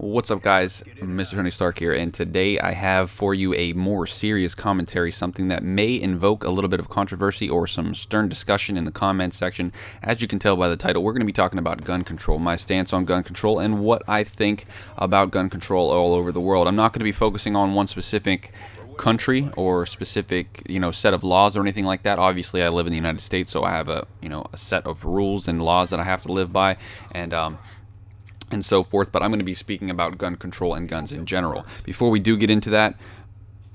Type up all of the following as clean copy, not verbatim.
What's up, guys? Mr. Tony Stark here, and today I have for you a more serious commentary, something that may invoke a little bit of controversy or some stern discussion in the comments section. As you can tell by the title, we're going to be talking about gun control, my stance on gun control, and what I think about gun control all over the world. I'm not going to be focusing on one specific country or specific set of laws or anything like that. Obviously, I live in the United States, so I have a set of rules and laws that I have to live by, and so forth, but I'm going to be speaking about gun control and guns in general. Before we do get into that,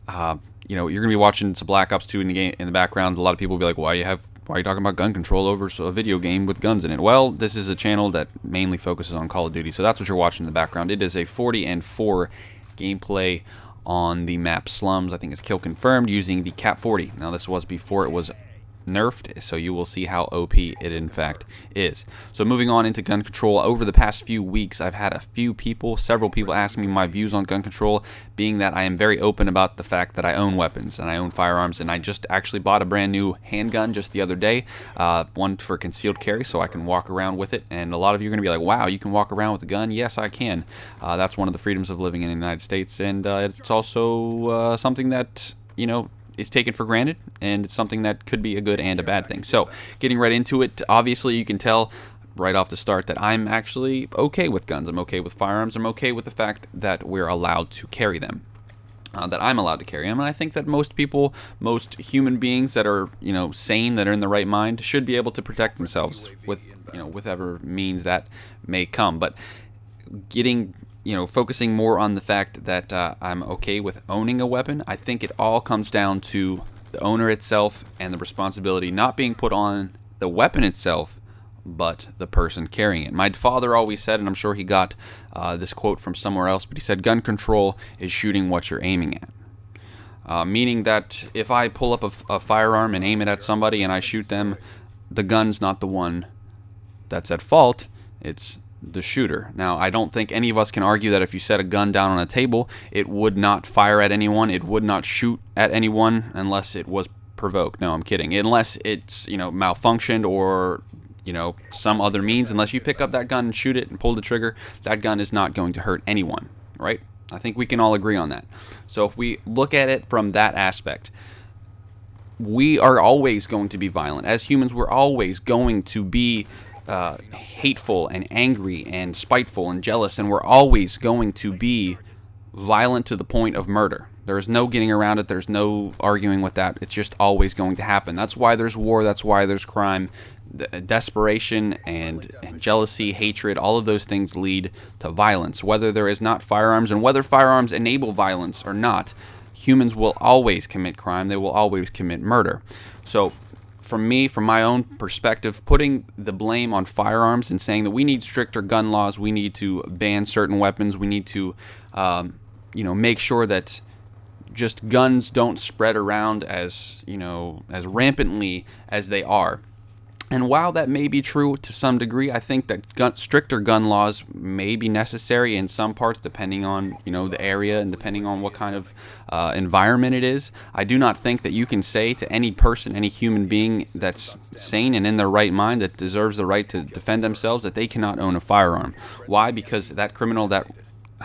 you're going to be watching some Black Ops 2 in the background. A lot of people will be like, why are you talking about gun control over a video game with guns in it? Well, this is a channel that mainly focuses on Call of Duty, so that's what you're watching in the background. It is a 40-4 gameplay on the map Slums. I think it's kill confirmed using the Cap 40. Now, this was before it was nerfed, so you will see how OP it in fact is. So moving on into gun control, over the past few weeks I've had several people ask me my views on gun control, being that I am very open about the fact that I own weapons and I own firearms, and I just actually bought a brand new handgun just the other day, one for concealed carry, so I can walk around with it. And a lot of you are going to be like, wow, you can walk around with a gun? Yes, I can. That's one of the freedoms of living in the United States, and it's also something that is taken for granted, and it's something that could be a good and a bad thing. So getting right into it, obviously you can tell right off the start that I'm actually okay with guns. I'm okay with firearms. I'm okay with the fact that we're allowed to carry them, that I'm allowed to carry them, and I think that most people, most human beings that are sane, that are in the right mind, should be able to protect themselves with whatever means that may come. But focusing more on the fact that I'm okay with owning a weapon, I think it all comes down to the owner itself and the responsibility not being put on the weapon itself, but the person carrying it. My father always said, and I'm sure he got this quote from somewhere else, but he said, gun control is shooting what you're aiming at. Meaning that if I pull up a firearm and aim it at somebody and I shoot them, the gun's not the one that's at fault, it's the shooter. Now, I don't think any of us can argue that if you set a gun down on a table, it would not fire at anyone, it would not shoot at anyone unless it was provoked. No, I'm kidding. Unless it's, malfunctioned or, some other means. Unless you pick up that gun and shoot it and pull the trigger, that gun is not going to hurt anyone, right? I think we can all agree on that. So if we look at it from that aspect, we are always going to be violent. As humans, we're always going to be hateful and angry and spiteful and jealous, and we're always going to be violent to the point of murder. There's no getting around it. There's no arguing with that. It's just always going to happen. That's why there's war. That's why there's crime. Desperation and jealousy, hatred, all of those things lead to violence. Whether there is not firearms and whether firearms enable violence or not, humans will always commit crime. They will always commit murder. So from my own perspective, putting the blame on firearms and saying that we need stricter gun laws, we need to ban certain weapons, we need to, make sure that just guns don't spread around as rampantly as they are. And while that may be true to some degree, I think that stricter gun laws may be necessary in some parts, depending on the area and depending on what kind of environment it is. I do not think that you can say to any person, any human being that's sane and in their right mind, that deserves the right to defend themselves, that they cannot own a firearm. Why? Because that criminal that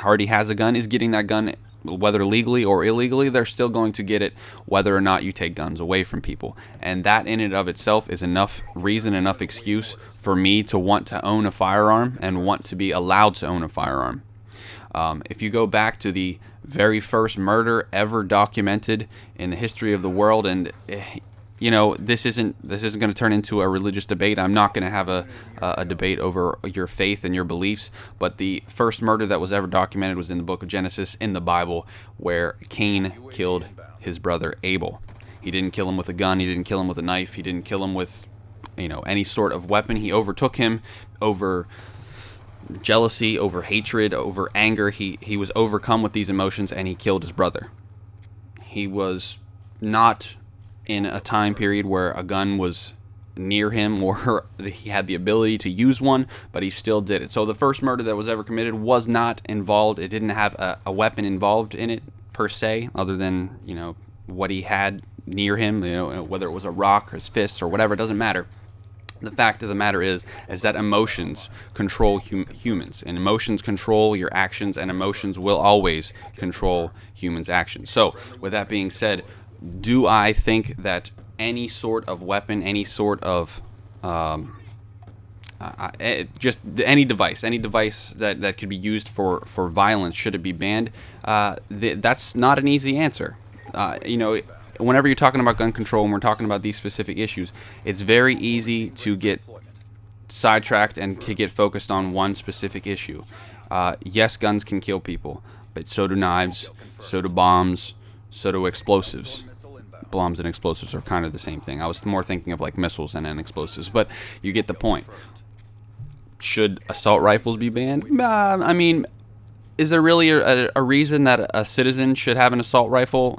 already has a gun is getting that gun, whether legally or illegally. They're still going to get it whether or not you take guns away from people. And that in and of itself is enough reason, enough excuse for me to want to own a firearm and want to be allowed to own a firearm. If you go back to the very first murder ever documented in the history of the world, and this isn't going to turn into a religious debate. I'm not going to have a debate over your faith and your beliefs, but the first murder that was ever documented was in the book of Genesis in the Bible, where Cain killed his brother Abel. He didn't kill him with a gun. He didn't kill him with a knife. He didn't kill him with any sort of weapon. He overtook him over jealousy, over hatred, over anger. He was overcome with these emotions, and he killed his brother. He was not in a time period where a gun was near him or he had the ability to use one, but he still did it. So the first murder that was ever committed was not involved. It didn't have a weapon involved in it per se, other than what he had near him, whether it was a rock or his fists or whatever, it doesn't matter. The fact of the matter is that emotions control humans, and emotions control your actions, and emotions will always control humans' actions. So, with that being said, do I think that any sort of weapon, any sort of just any device that could be used for violence, should it be banned? That's not an easy answer. Whenever you're talking about gun control and we're talking about these specific issues, it's very easy to get sidetracked and to get focused on one specific issue. Yes, guns can kill people, but so do knives, so do bombs, so do explosives. Bombs and explosives are kind of the same thing. I was more thinking of like missiles and explosives, but you get the point. Should assault rifles be banned? I mean, is there really a reason that a citizen should have an assault rifle?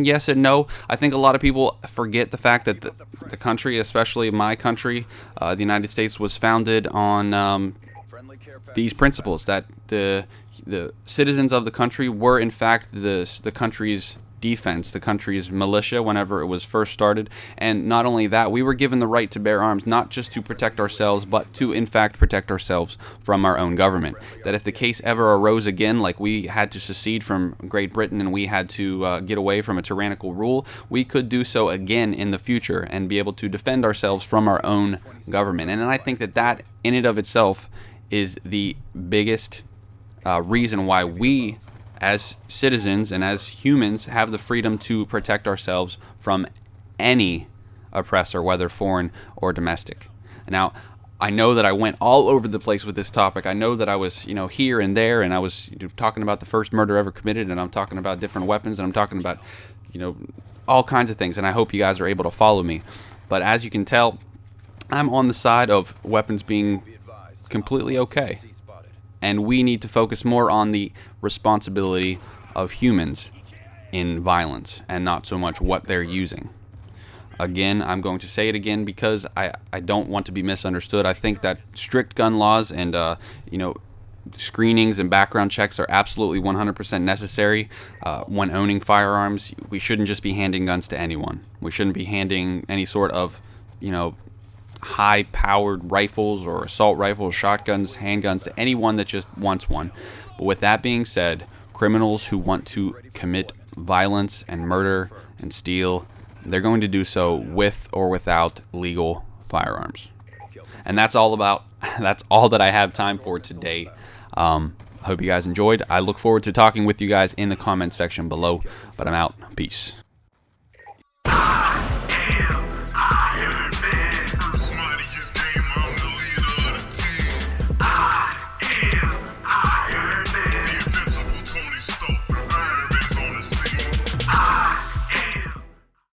Yes and no. I think a lot of people forget the fact that the country, especially my country, the United States, was founded on these principles, that the citizens of the country were in fact the country's defense, the country's militia whenever it was first started. And not only that, we were given the right to bear arms, not just to protect ourselves, but to in fact protect ourselves from our own government. That if the case ever arose again, like we had to secede from Great Britain and we had to get away from a tyrannical rule, we could do so again in the future and be able to defend ourselves from our own government. And I think that in and of itself is the biggest reason why we as citizens and as humans have the freedom to protect ourselves from any oppressor, whether foreign or domestic. Now, I know that I went all over the place with this topic. I know that I was, here and there, and I was talking about the first murder ever committed, and I'm talking about different weapons, and I'm talking about, all kinds of things, and I hope you guys are able to follow me. But as you can tell, I'm on the side of weapons being completely okay. And we need to focus more on the responsibility of humans in violence and not so much what they're using. Again, I'm going to say it again because I don't want to be misunderstood. I think that strict gun laws and, screenings and background checks are absolutely 100% necessary when owning firearms. We shouldn't just be handing guns to anyone. We shouldn't be handing any sort of, high-powered rifles or assault rifles, shotguns, handguns to anyone that just wants one. But with that being said, criminals who want to commit violence and murder and steal, they're going to do so with or without legal firearms. And that's all that I have time for today. I hope you guys enjoyed. I look forward to talking with you guys in the comments section below, but I'm out. Peace.